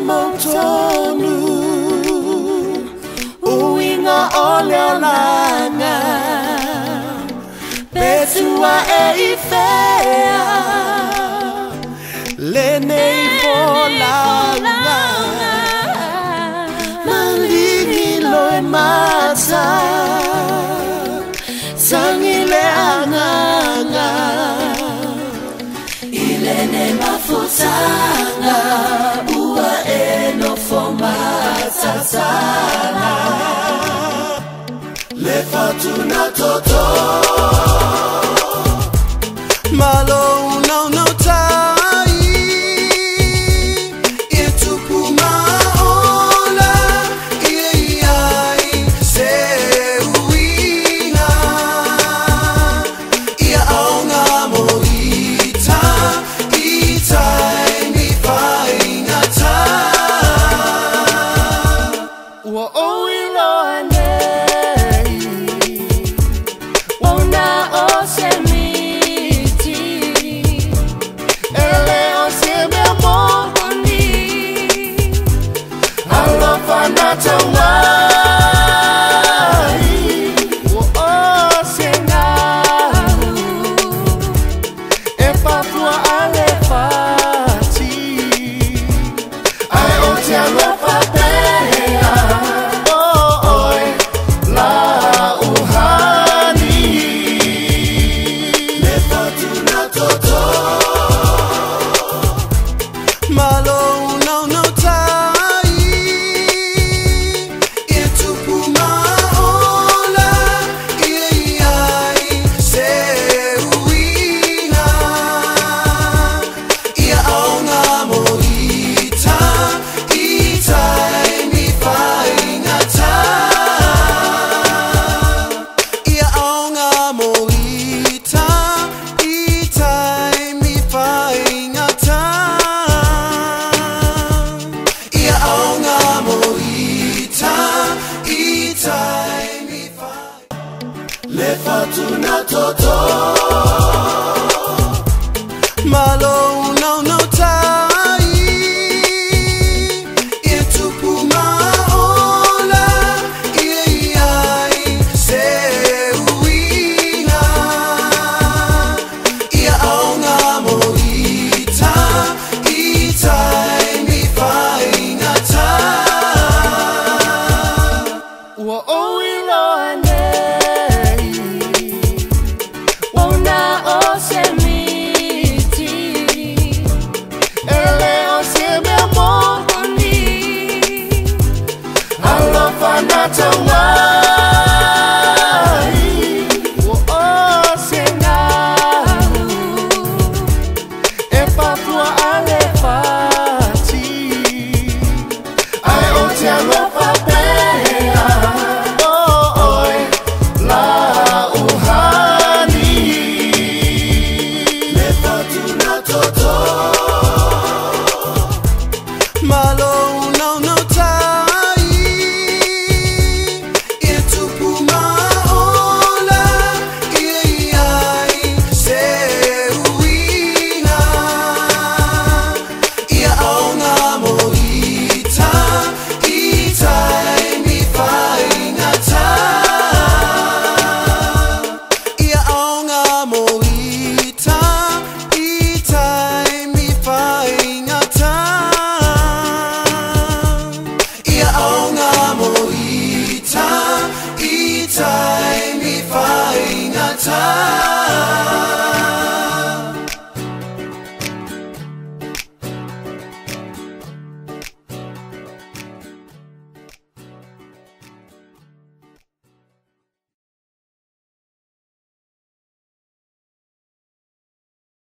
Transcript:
montonu uinga olelanga Betua eifea Lene ifolanga Malingi loe mata Sangile anganga Ilene mafutanga Ua eno fomata sana Le fatuna toto Malo no no tai Itupuma ola Iai se uina Ia aunga moita Itai mi whaingata Ua oilo ane Wana o se miti Ele o se me mokoni Alofa na tawai Ua o se ngaru E papua ale fati Ai o te alofa pea Oi la uhani Le fatuna toto Malo no no tai Itupuma ola Iai se uina Ia aunga moita Itai mi whaingata Ia aunga moita Itai mi whaingata Ia aunga moita Itai mi whaingata Le fatuna toto Malo no no tai Itupuma ola Iai se uina Ia aunga moita Itai mi whaingata Ua oilo anei Wana o se miti Ele o se me mokoni Alofa na tawai Ua o se ngaru E papua ale fati Ai o te alofa pea Oi la uhani Le fatuna toto Malo no no tai Itupuma ola Iai se uina Ia aunga moita Itai mi whaingata Ia aunga moita Itai mi whaingata Ia aunga moita Itai mi whaingata